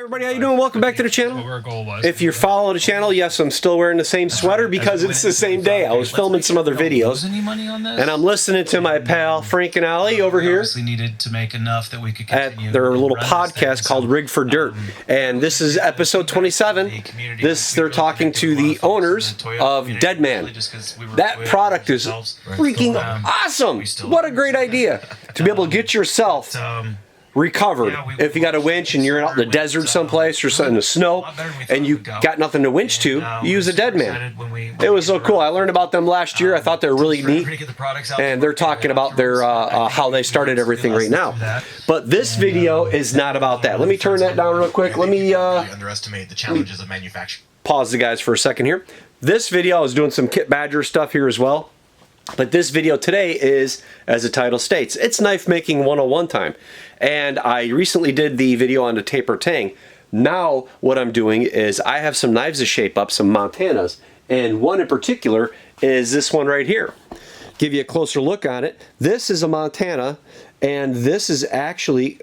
Everybody, how you doing? Welcome back to the channel. What our goal was. If you're following the channel, yes, I'm still wearing the same sweater because it's the same day. I was filming some other videos, and I'm listening to my pal Frank and Ali over here needed to make enough that we could at their little podcast called Rig for Dirt, and this is episode 27. They're talking to the owners of Deadman. That product is freaking awesome. What a great idea to be able to get yourself recovered. If you got a winch and you're out in the desert someplace or in the snow and you got nothing to winch to, you use a Deadman. It was so cool. I learned about them last year. I thought they were really neat, and they're talking about their how they started everything right now. But this video is not about that. Let me turn that down real quick. Let me underestimate the challenges of manufacturing. Pause the guys for a second here. This video, I was doing some Kit Badger stuff here as well. But this video today is, as the title states, it's knife making 101 time. And I recently did the video on the taper tang. Now what I'm doing is I have some knives to shape up, some Montanas, and one in particular is this one right here. Give you a closer look on it. This is a Montana, and this is actually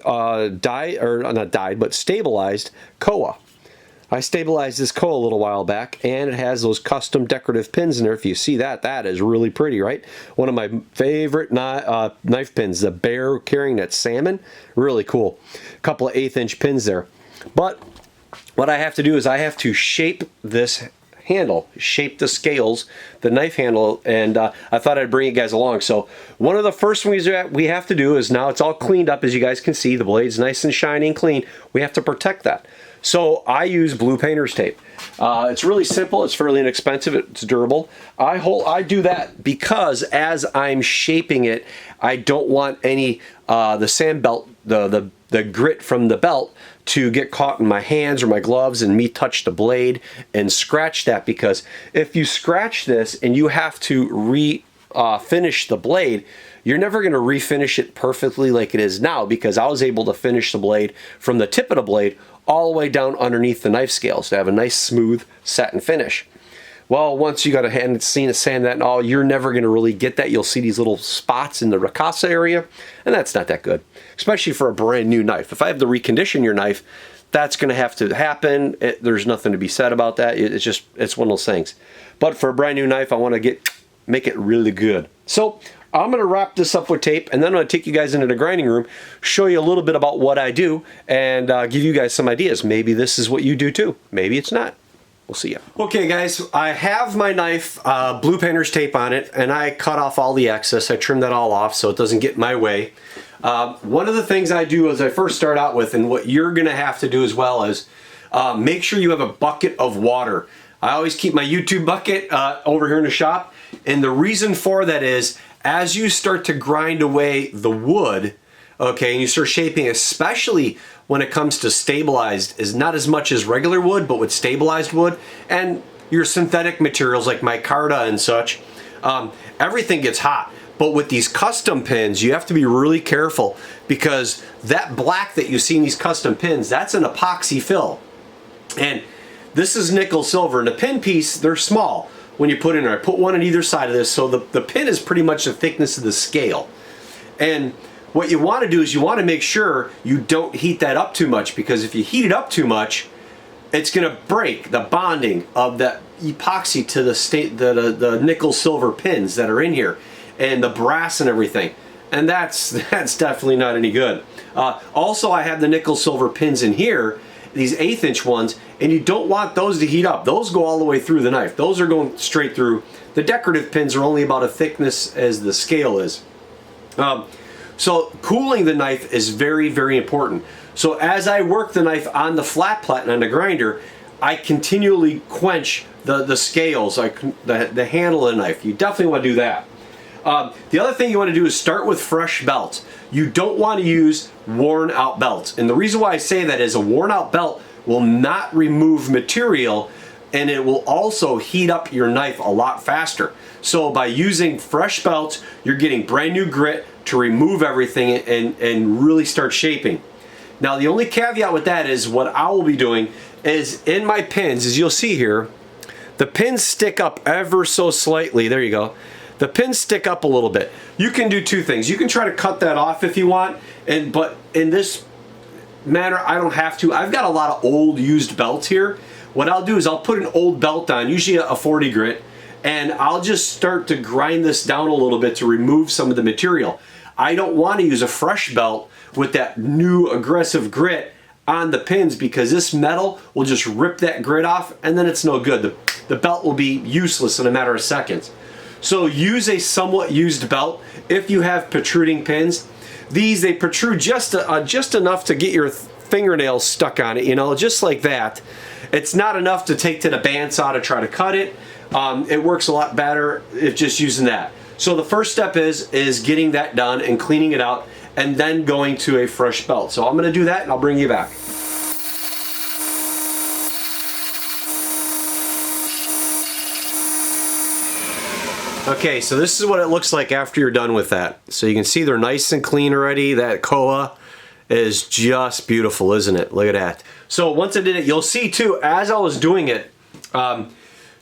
stabilized koa. I stabilized this koa a little while back, and it has those custom decorative pins in there. If you see that, that is really pretty, right? One of my favorite knife pins, the bear carrying that salmon. Really cool. A couple of 1/8" pins there. But what I have to do is I have to shape this handle, shape the scales, the knife handle, and I thought I'd bring you guys along. So one of the first things we have to do is, now it's all cleaned up, as you guys can see, the blade's nice and shiny and clean. We have to protect that. So I use blue painter's tape. It's really simple, it's fairly inexpensive, it's durable. I do that because as I'm shaping it, I don't want any the sand belt, the grit from the belt to get caught in my hands or my gloves and me touch the blade and scratch that, because if you scratch this and you have to finish the blade, you're never going to refinish it perfectly like it is now, because I was able to finish the blade from the tip of the blade all the way down underneath the knife scales to have a nice smooth satin finish. Well, once you got a hand sand that and all, you're never going to really get that. You'll see these little spots in the ricasa area, and that's not that good, especially for a brand new knife. If I have to recondition your knife, that's going to have to happen. There's nothing to be said about that. It's one of those things. But for a brand new knife, I want to make it really good. So I'm going to wrap this up with tape, and then I'm going to take you guys into the grinding room, show you a little bit about what I do, and give you guys some ideas. Maybe this is what you do too. Maybe it's not. We'll see ya. Okay guys, I have my knife, blue painter's tape on it, and I cut off all the excess. I trimmed that all off so it doesn't get in my way. One of the things I do as I first start out with, and what you're going to have to do as well, is make sure you have a bucket of water. I always keep my YouTube bucket over here in the shop, and the reason for that is, as you start to grind away the wood, okay, and you start shaping, especially when it comes to stabilized, is not as much as regular wood, but with stabilized wood and your synthetic materials like micarta and such, everything gets hot. But with these custom pins, you have to be really careful, because that black that you see in these custom pins, that's an epoxy fill. And this is nickel silver, and the pin piece, they're small when you put in there. I put one on either side of this, so the pin is pretty much the thickness of the scale. And what you want to do is you want to make sure you don't heat that up too much, because if you heat it up too much, it's going to break the bonding of that epoxy to the nickel silver pins that are in here, and the brass and everything. And that's definitely not any good. Also, I have the nickel silver pins in here, these 1/8" ones, and you don't want those to heat up. Those go all the way through the knife. Those are going straight through. The decorative pins are only about a thickness as the scale is. So cooling the knife is very, very important. So as I work the knife on the flat platen on the grinder, I continually quench the scales, the handle of the knife. You definitely want to do that. The other thing you want to do is start with fresh belts. You don't want to use worn out belts. And the reason why I say that is a worn out belt will not remove material, and it will also heat up your knife a lot faster. So by using fresh belts, you're getting brand new grit to remove everything and really start shaping. Now the only caveat with that is, what I will be doing is, in my pins, as you'll see here, the pins stick up ever so slightly. There you go. The pins stick up a little bit. You can do two things. You can try to cut that off if you want, but in this matter, I don't have to. I've got a lot of old used belts here. What I'll do is I'll put an old belt on, usually a 40 grit, and I'll just start to grind this down a little bit to remove some of the material. I don't want to use a fresh belt with that new aggressive grit on the pins, because this metal will just rip that grit off and then it's no good. The belt will be useless in a matter of seconds. So use a somewhat used belt if you have protruding pins. These, they protrude just enough to get your fingernails stuck on it, you know, just like that. It's not enough to take to the bandsaw to try to cut it. It works a lot better if just using that. So the first step is getting that done and cleaning it out, and then going to a fresh belt. So I'm going to do that and I'll bring you back. Okay, so this is what it looks like after you're done with that. So you can see they're nice and clean already. That koa is just beautiful, isn't it? Look at that. So once I did it, you'll see too, as I was doing it,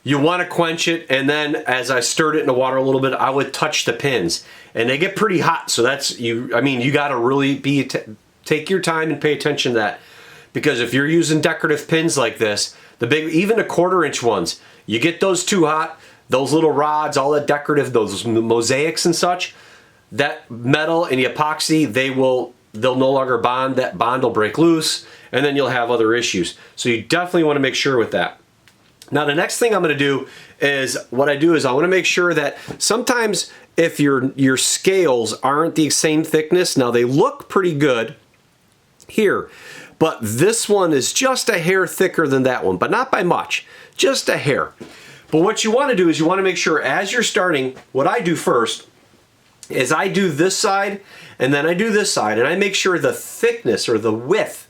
you want to quench it, and then as I stirred it in the water a little bit, I would touch the pins, and they get pretty hot. So that's, I mean, you got to really take your time and pay attention to that, because if you're using decorative pins like this, the big, even the 1/4 inch ones, you get those too hot, those little rods, all the decorative, those mosaics and such, that metal and the epoxy, they'll no longer bond. That bond will break loose, and then you'll have other issues. So you definitely want to make sure with that. Now the next thing I'm going to do is, what I do is I want to make sure that sometimes if your scales aren't the same thickness, now they look pretty good here, but this one is just a hair thicker than that one, but not by much, just a hair. But what you want to do is you want to make sure as you're starting, what I do first is I do this side and then I do this side, and I make sure the thickness or the width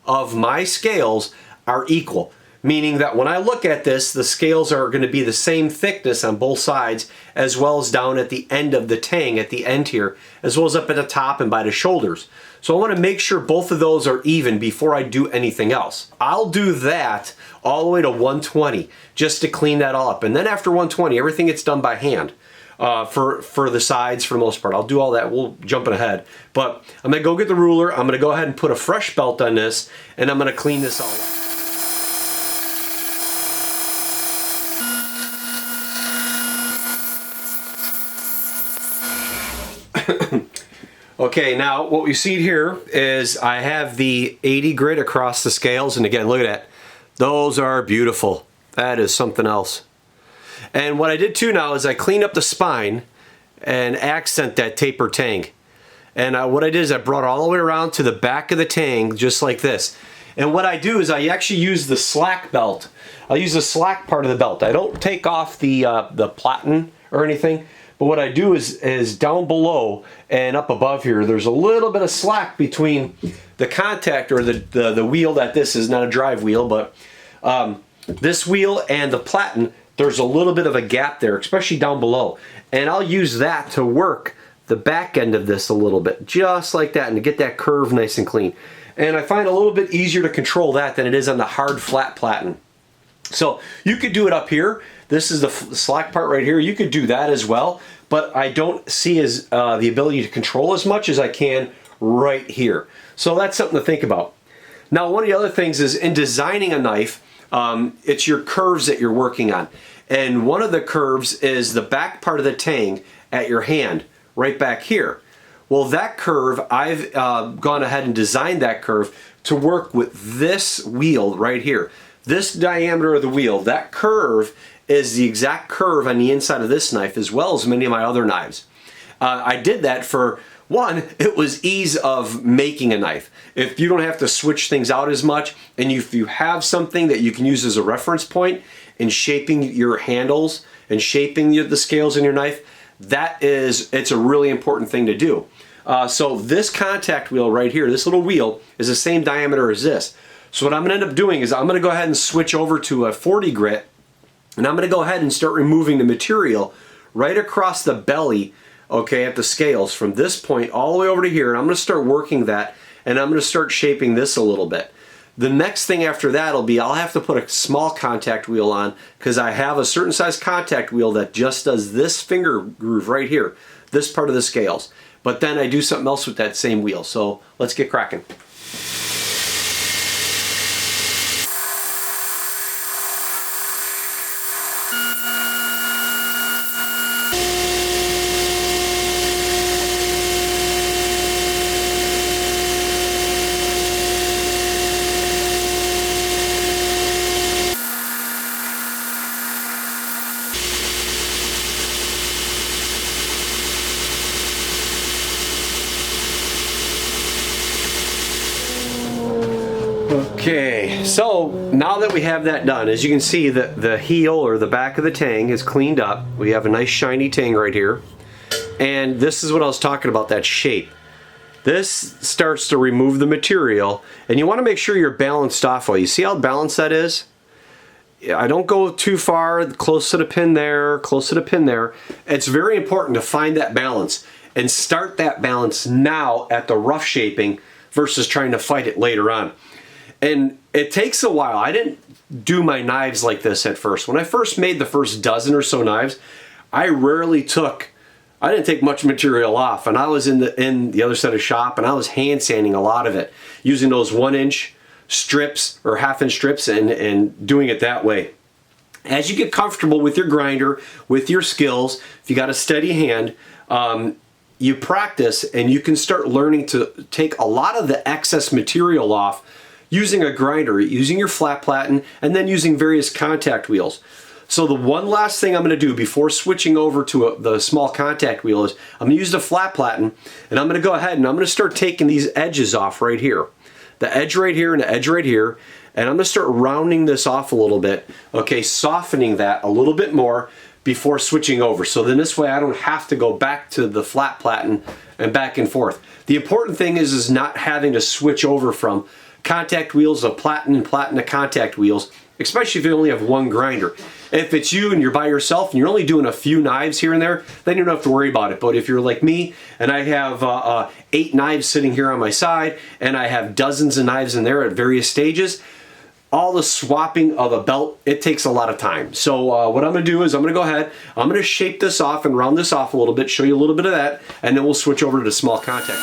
of my scales are equal. Meaning that when I look at this, the scales are going to be the same thickness on both sides, as well as down at the end of the tang, at the end here, as well as up at the top and by the shoulders. So I want to make sure both of those are even before I do anything else. I'll do that all the way to 120 just to clean that all up. And then after 120, everything gets done by hand for the sides for the most part. I'll do all that. We'll jump ahead. But I'm going to go get the ruler. I'm going to go ahead and put a fresh belt on this, and I'm going to clean this all up. Okay, now what we see here is I have the 80 grit across the scales, and again, look at that. Those are beautiful. That is something else. And what I did too now is I cleaned up the spine and accent that taper tang. And what I did is I brought it all the way around to the back of the tang, just like this. And what I do is I actually use the slack belt. I'll use the slack part of the belt. I don't take off the platen or anything. But what I do is down below and up above here, there's a little bit of slack between the contact, or the wheel that this is, not a drive wheel, but this wheel and the platen, there's a little bit of a gap there, especially down below. And I'll use that to work the back end of this a little bit, just like that, and to get that curve nice and clean. And I find it a little bit easier to control that than it is on the hard flat platen. So you could do it up here. This is the slack part right here. You could do that as well, but I don't see as the ability to control as much as I can right here. So that's something to think about. Now, one of the other things is in designing a knife, it's your curves that you're working on. And one of the curves is the back part of the tang at your hand, right back here. Well, that curve, I've gone ahead and designed that curve to work with this wheel right here. This diameter of the wheel, that curve is the exact curve on the inside of this knife, as well as many of my other knives. I did that for, one, it was ease of making a knife. If you don't have to switch things out as much, and if you have something that you can use as a reference point in shaping your handles and shaping the scales in your knife, it's a really important thing to do. So this contact wheel right here, this little wheel, is the same diameter as this. So what I'm going to end up doing is I'm going to go ahead and switch over to a 40 grit, and I'm going to go ahead and start removing the material right across the belly, okay, at the scales from this point all the way over to here. And I'm going to start working that, and I'm going to start shaping this a little bit. The next thing after that will be I'll have to put a small contact wheel on, because I have a certain size contact wheel that just does this finger groove right here, this part of the scales. But then I do something else with that same wheel. So let's get cracking. Okay, so now that we have that done, as you can see, the heel or the back of the tang is cleaned up. We have a nice shiny tang right here. And this is what I was talking about, that shape. This starts to remove the material, and you want to make sure you're balanced off well. You see how balanced that is? I don't go too far, close to the pin there, close to the pin there. It's very important to find that balance and start that balance now at the rough shaping versus trying to fight it later on. And it takes a while. I didn't do my knives like this at first. When I first made the first dozen or so knives, I didn't take much material off, and I was in the other side of the shop, and I was hand sanding a lot of it using those 1-inch strips or 1/2-inch strips and doing it that way. As you get comfortable with your grinder, with your skills, if you got a steady hand, you practice and you can start learning to take a lot of the excess material off using a grinder, using your flat platen, and then using various contact wheels. So the one last thing I'm going to do before switching over to the small contact wheel is I'm going to use the flat platen, and I'm going to go ahead and I'm going to start taking these edges off right here. The edge right here and the edge right here, and I'm going to start rounding this off a little bit, okay, softening that a little bit more before switching over. So then this way I don't have to go back to the flat platen and back and forth. The important thing is not having to switch over from contact wheels to platen and platen to contact wheels, especially if you only have one grinder. If it's you and you're by yourself and you're only doing a few knives here and there, then you don't have to worry about it. But if you're like me and I have 8 knives sitting here on my side and I have dozens of knives in there at various stages, all the swapping of a belt, it takes a lot of time. So what I'm going to do is I'm going to go ahead, I'm going to shape this off and round this off a little bit, show you a little bit of that, and then we'll switch over to the small contact.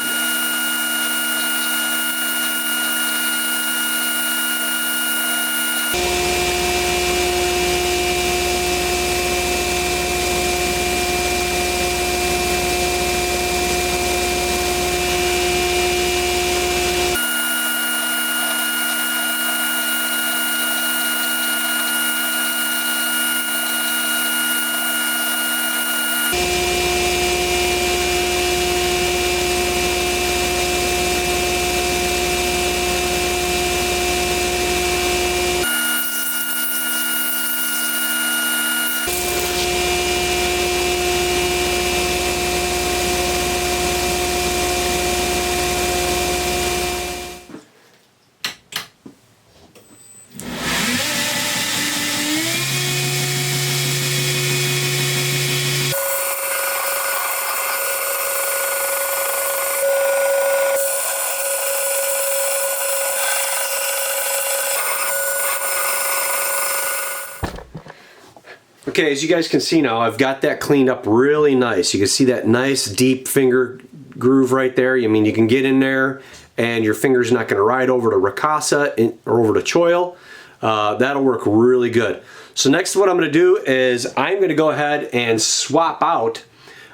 Okay, as you guys can see now, I've got that cleaned up really nice. You can see that nice deep finger groove right there. I mean, you can get in there and your finger's not gonna ride over to ricotta or over to choil. That'll work really good. So next what I'm gonna do is I'm gonna go ahead and swap out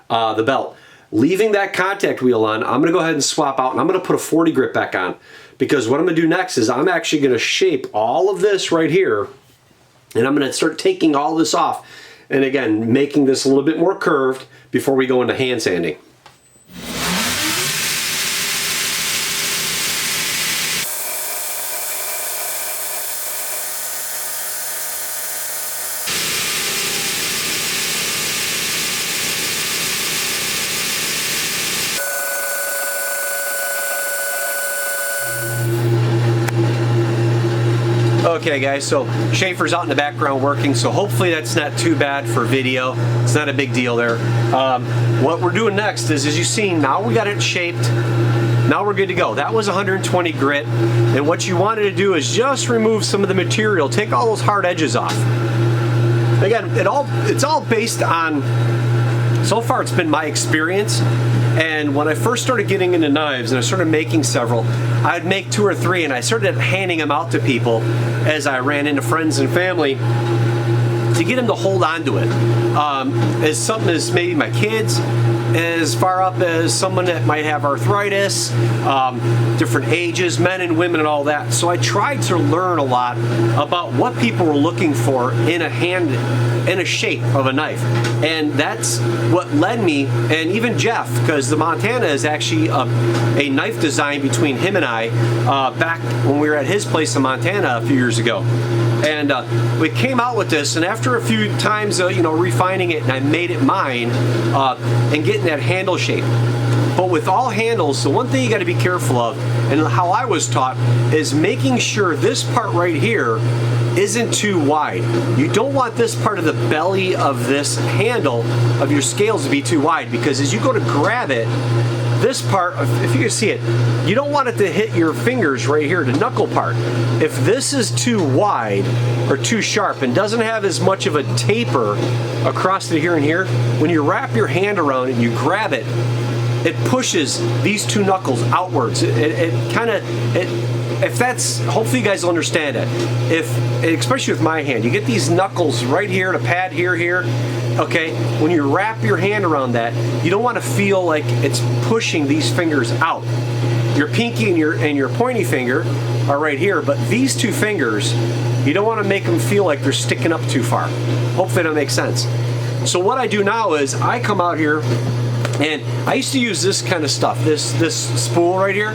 the belt. Leaving that contact wheel on, I'm gonna go ahead and swap out and I'm gonna put a 40 grit back on, because what I'm gonna do next is I'm actually gonna shape all of this right here, and I'm going to start taking all this off, and again making this a little bit more curved before we go into hand sanding. Okay guys, so Schaefer's out in the background working, so hopefully that's not too bad for video. It's not a big deal there. What we're doing next is, as you've seen, now we got it shaped. Now we're good to go. That was 120 grit, and what you wanted to do is just remove some of the material, take all those hard edges off. Again, it's all based on, so far it's been my experience. And when I first started getting into knives and I started making several, I'd make 2 or 3 and I started handing them out to people as I ran into friends and family to get them to hold on to it. As something as maybe my kids, as far up as someone that might have arthritis, different ages, men and women and all that. So I tried to learn a lot about what people were looking for in a shape of a knife. And that's what led me, and even Jeff, because the Montana is actually a knife design between him and I back when we were at his place in Montana a few years ago. And we came out with this, and after a few times refining it, and I made it mine and getting that handle shape. But with all handles, the one thing you got to be careful of, and how I was taught, is making sure this part right here isn't too wide. You don't want this part of the belly of this handle of your scales to be too wide, because as you go to grab it, this part, if you can see it, you don't want it to hit your fingers right here, the knuckle part. If this is too wide or too sharp and doesn't have as much of a taper across the here and here, when you wrap your hand around it and you grab it, it pushes these two knuckles outwards. If that's, hopefully you guys will understand it. Especially with my hand, you get these knuckles right here, the pad here, okay? When you wrap your hand around that, you don't want to feel like it's pushing these fingers out. Your pinky and your pointy finger are right here, but these two fingers, you don't want to make them feel like they're sticking up too far. Hopefully that makes sense. So what I do now is I come out here, and I used to use this kind of stuff, this spool right here.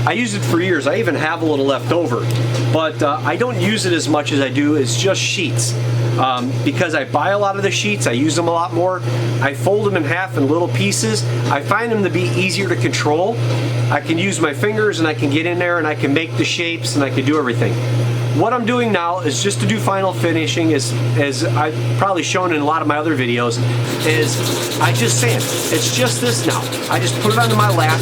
I used it for years. I even have a little left over, but I don't use it as much as I do. It's just sheets. Because I buy a lot of the sheets, I use them a lot more. I fold them in half in little pieces. I find them to be easier to control. I can use my fingers and I can get in there and I can make the shapes and I can do everything. What I'm doing now is just to do final finishing, as I've probably shown in a lot of my other videos, is I just sand. It's just this now. I just put it onto my lap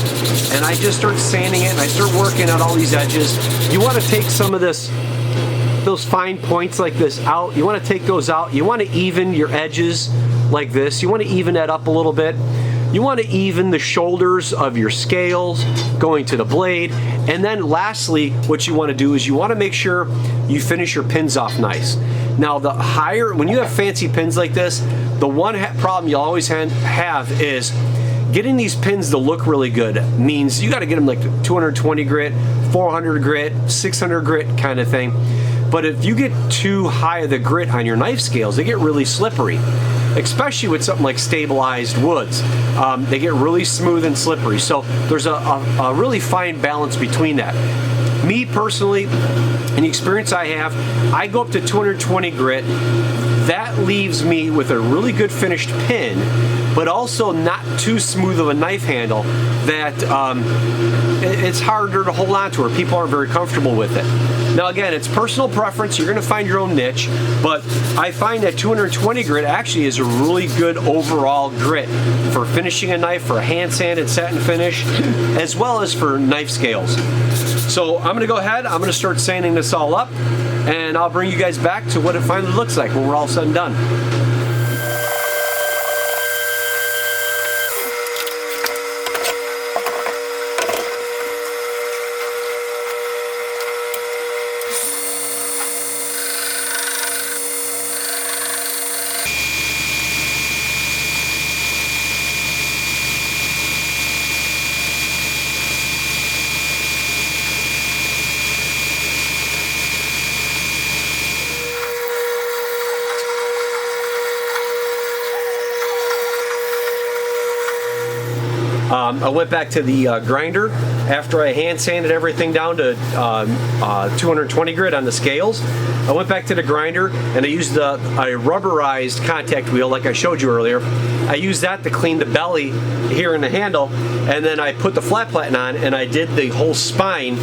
and I just start sanding it and I start working out all these edges. You want to take some of those fine points like this out. You want to take those out. You want to even your edges like this. You want to even that up a little bit. You want to even the shoulders of your scales going to the blade. And then lastly, what you want to do is you want to make sure you finish your pins off nice. Now the higher, when you have fancy pins like this, the one problem you always have is getting these pins to look really good. Means you got to get them like 220 grit, 400 grit, 600 grit kind of thing. But if you get too high of the grit on your knife scales, they get really slippery. Especially with something like stabilized woods. They get really smooth and slippery. So there's a really fine balance between that. Me personally, in the experience I have, I go up to 220 grit. That leaves me with a really good finished pin, but also not too smooth of a knife handle that it's harder to hold on to, or people aren't very comfortable with it. Now again, it's personal preference. You're going to find your own niche, but I find that 220 grit actually is a really good overall grit for finishing a knife, for a hand sand and satin finish, as well as for knife scales. So I'm going to go ahead, I'm going to start sanding this all up, and I'll bring you guys back to what it finally looks like when we're all said and done. I went back to the grinder after I hand sanded everything down to 220 grit on the scales. I went back to the grinder and I used a rubberized contact wheel like I showed you earlier. I used that to clean the belly here in the handle, and then I put the flat platen on and I did the whole spine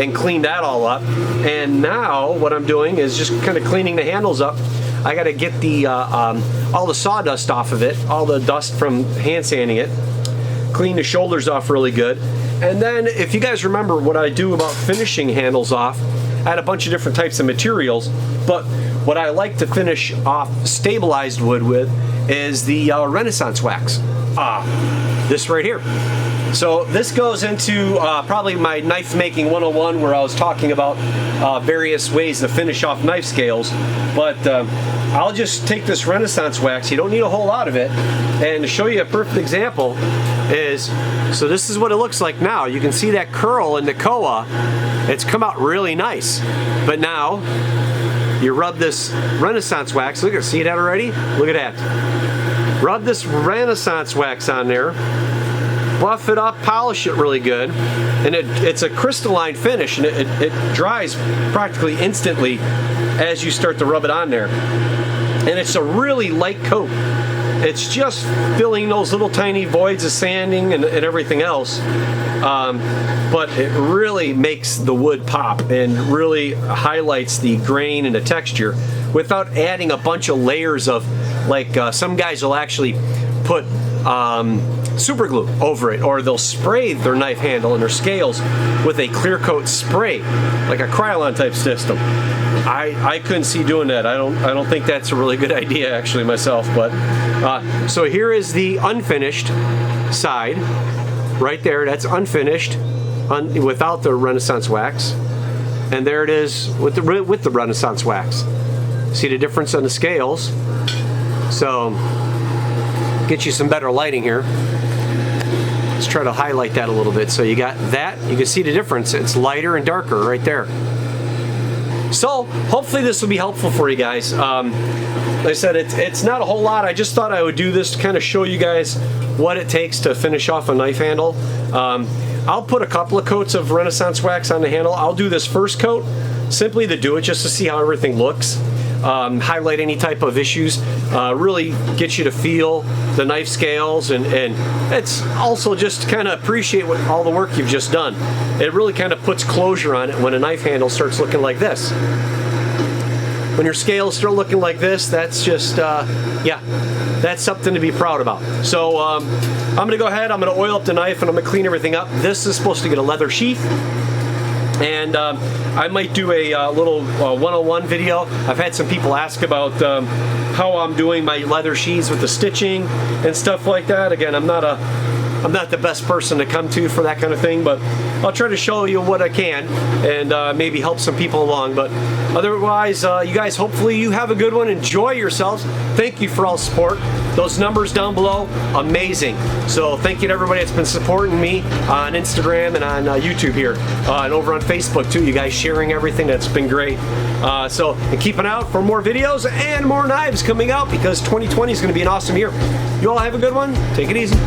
and cleaned that all up. And now what I'm doing is just kind of cleaning the handles up. I got to get the all the sawdust off of it, all the dust from hand sanding it. Clean the shoulders off really good. And then if you guys remember what I do about finishing handles off, I had a bunch of different types of materials, but what I like to finish off stabilized wood with is the Renaissance wax. this right here. So this goes into probably my knife making 101, where I was talking about various ways to finish off knife scales. But I'll just take this Renaissance wax. You don't need a whole lot of it. And to show you a perfect example is, so this is what it looks like now. You can see that curl in the koa. It's come out really nice. But now you rub this Renaissance wax. Look at, see that already? Look at that. Rub this Renaissance wax on there, buff it up, polish it really good, and it's a crystalline finish, and it dries practically instantly as you start to rub it on there. And it's a really light coat. It's just filling those little tiny voids of sanding and everything else. But it really makes the wood pop and really highlights the grain and the texture without adding a bunch of layers of, like some guys will actually put super glue over it, or they'll spray their knife handle and their scales with a clear coat spray, like a Krylon type system. I couldn't see doing that. I don't think that's a really good idea actually myself. But so here is the unfinished side right there. That's unfinished without the Renaissance wax, and there it is with the Renaissance wax. See the difference on the scales? So get you some better lighting here. Let's try to highlight that a little bit. So you got that, you can see the difference. It's lighter and darker right there. So hopefully this will be helpful for you guys. Like I said, it's not a whole lot. I just thought I would do this to kind of show you guys what it takes to finish off a knife handle. I'll put a couple of coats of Renaissance wax on the handle. I'll do this first coat simply to do it, just to see how everything looks. Highlight any type of issues, really get you to feel the knife scales, and it's also just kind of appreciate all the work you've just done. It really kind of puts closure on it when a knife handle starts looking like this. When your scales start looking like this, that's just, yeah, that's something to be proud about. So I'm going to go ahead, I'm going to oil up the knife, and I'm going to clean everything up. This is supposed to get a leather sheath. And I might do a little 101 video. I've had some people ask about how I'm doing my leather sheaths with the stitching and stuff like that. Again, I'm not the best person to come to for that kind of thing, but I'll try to show you what I can and maybe help some people along. But otherwise, you guys, hopefully you have a good one. Enjoy yourselves. Thank you for all the support. Those numbers down below, amazing. So thank you to everybody that's been supporting me on Instagram and on YouTube here, and over on Facebook too. You guys sharing everything, that's been great. So and keep an eye out for more videos and more knives coming out, because 2020 is going to be an awesome year. You all have a good one. Take it easy.